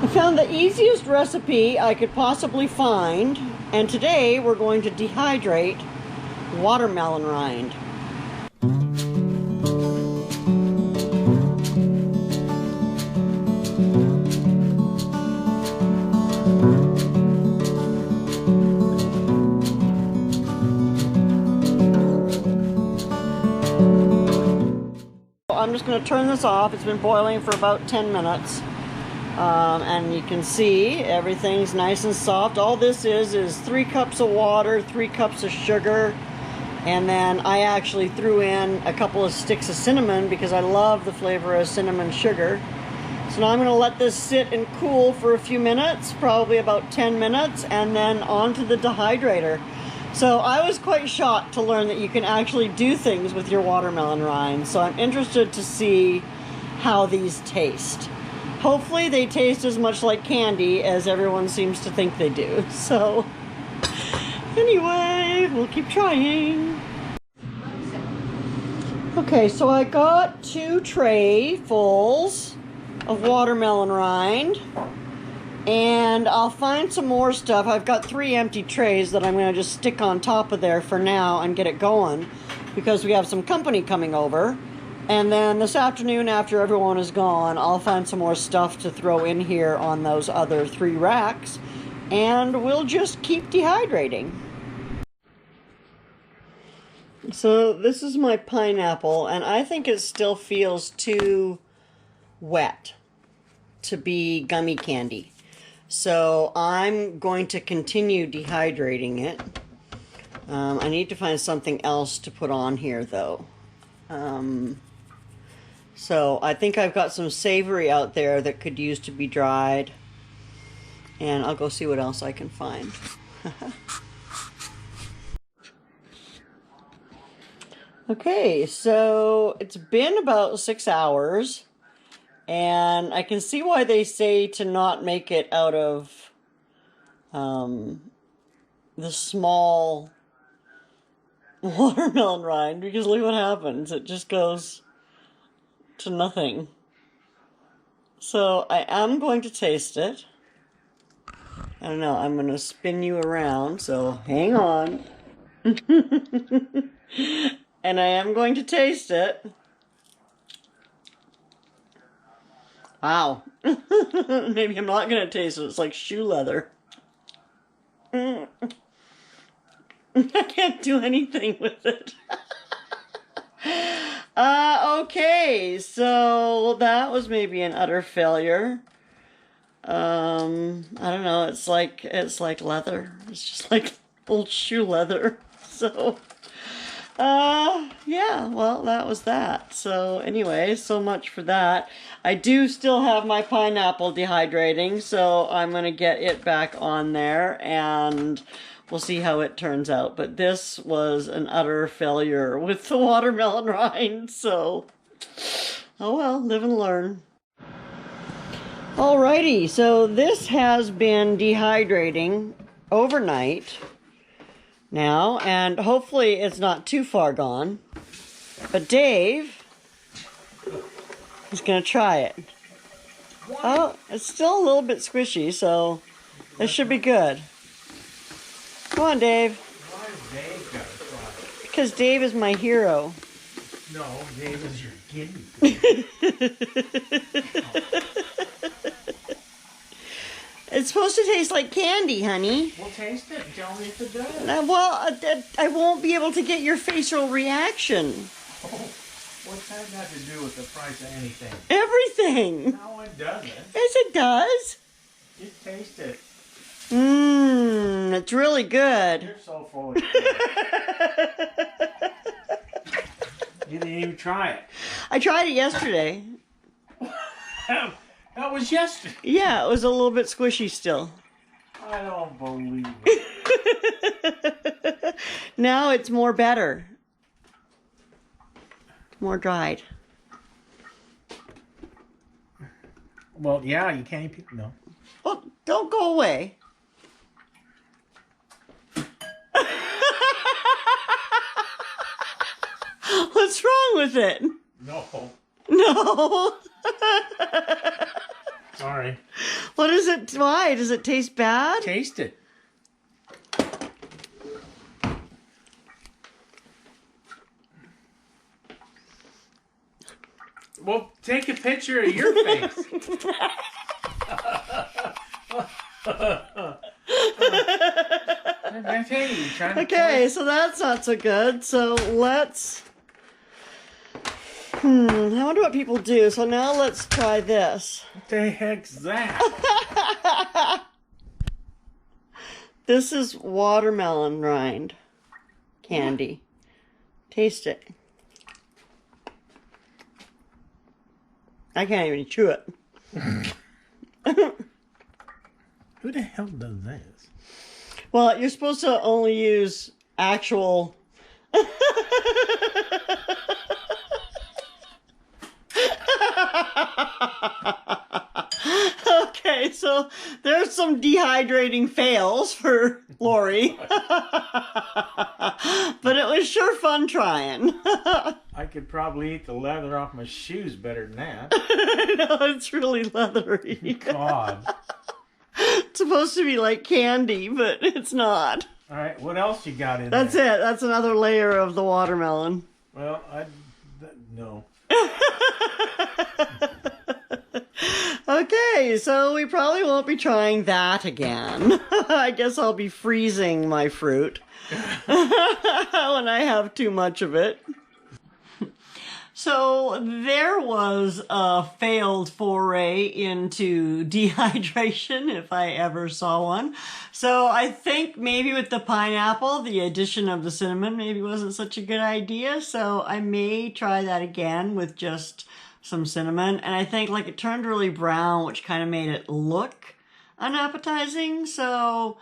I found the easiest recipe I could possibly find, and today we're going to dehydrate watermelon rind. I'm just going to turn this off. It's been boiling for about 10 minutes. And you can see everything's nice and soft. All this is 3 cups of water, 3 cups of sugar, and then I actually threw in a couple of sticks of cinnamon because I love the flavor of cinnamon sugar. So now I'm going to let this sit and cool for a few minutes, probably about 10 minutes, and then onto the dehydrator. So I was quite shocked to learn that you can actually do things with your watermelon rind. So I'm interested to see how these taste. Hopefully they taste as much like candy as everyone seems to think they do. So anyway, we'll keep trying. Okay, so I got 2 trayfuls of watermelon rind. And I'll find some more stuff. I've got 3 empty trays that I'm going to just stick on top of there for now and get it going because we have some company coming over. And then this afternoon, after everyone is gone, I'll find some more stuff to throw in here on those other 3 racks, and we'll just keep dehydrating. So this is my pineapple, and I think it still feels too wet to be gummy candy. So I'm going to continue dehydrating it. I need to find something else to put on here though. So I think I've got some savory out there that could use to be dried. And I'll go see what else I can find. Okay, so it's been about 6 hours. And I can see why they say to not make it out of the small watermelon rind, because look what happens. It just goes to nothing. So I am going to taste it. I don't know, I'm going to spin you around, so hang on. And I am going to taste it. Wow. Maybe I'm not going to taste it. It's like shoe leather. I can't do anything with it. Okay, so that was maybe an utter failure. I don't know. It's like leather. It's just like old shoe leather. So, yeah, well, that was that. So anyway, so much for that. I do still have my pineapple dehydrating, so I'm going to get it back on there, and we'll see how it turns out. But this was an utter failure with the watermelon rind, so oh well, live and learn. Alrighty, so this has been dehydrating overnight now, and hopefully it's not too far gone. But Dave is going to try it. Oh, it's still a little bit squishy, so it should be good. Come on, Dave. Why does Dave got to try it? Because Dave is my hero. No, Dave is your guinea pig. It's supposed to taste like candy, honey. Well, taste it and tell me if it does. Well, I won't be able to get your facial reaction. Oh, what's that got to do with the price of anything? Everything. No, it doesn't. Yes, it does. Just taste it. Mmm, it's really good. You're so full of shit. You didn't even try it. I tried it yesterday. That was yesterday. Yeah, it was a little bit squishy still. I don't believe it. Now it's more better. More dried. Well, yeah, you can't eat no. Well, don't go away. What's wrong with it? No. No. Sorry. What is it? Why? Does it taste bad? Taste it. Well, take a picture of your face. Okay, so that's not so good. So let's... I wonder what people do. So now let's try this. What the heck's that? This is watermelon rind candy. Taste it. I can't even chew it. Who the hell does this? Well, you're supposed to only use actual... Okay, so there's some dehydrating fails for Lorrie. But it was sure fun trying. I could probably eat the leather off my shoes better than that. No, it's really leathery. God. It's supposed to be like candy, but it's not. All right, what else you got in That's there? it. That's another layer of the watermelon. Well, no. Okay, so we probably won't be trying that again. I guess I'll be freezing my fruit when I have too much of it. So there was a failed foray into dehydration, if I ever saw one. So I think maybe with the pineapple, the addition of the cinnamon maybe wasn't such a good idea. So I may try that again with just some cinnamon. And I think like it turned really brown, which kind of made it look unappetizing. So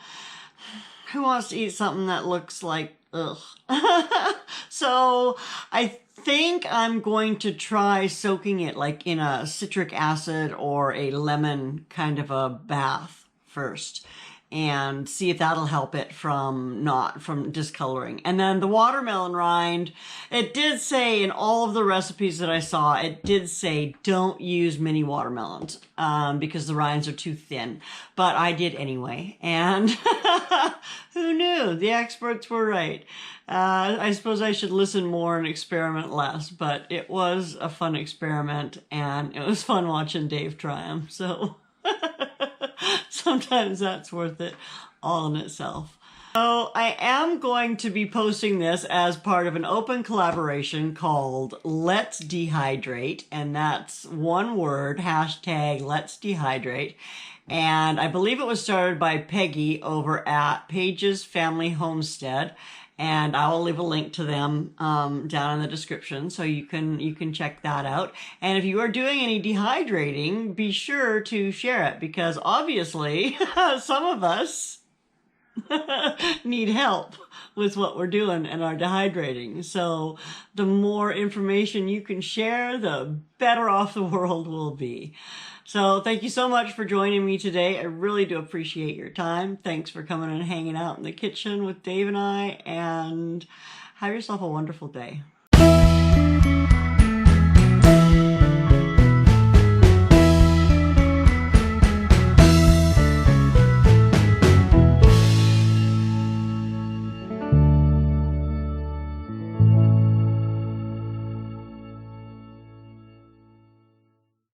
who wants to eat something that looks like ugh? So I think I'm going to try soaking it like in a citric acid or a lemon kind of a bath first and see if that'll help it from discoloring. And then the watermelon rind, it did say in all of the recipes that I saw, it did say don't use mini watermelons because the rinds are too thin. But I did anyway, and who knew? The experts were right. I suppose I should listen more and experiment less, but it was a fun experiment, and it was fun watching Dave try them, so sometimes that's worth it all in itself. So I am going to be posting this as part of an open collaboration called Let's Dehydrate, and that's one word, hashtag Let's Dehydrate. And I believe it was started by Peggy over at Paige's Family Homestead. And I will leave a link to them down in the description so you can check that out. And if you are doing any dehydrating, be sure to share it because obviously some of us need help with what we're doing and our dehydrating. So the more information you can share, the better off the world will be. So thank you so much for joining me today. I really do appreciate your time. Thanks for coming and hanging out in the kitchen with Dave and I, and have yourself a wonderful day.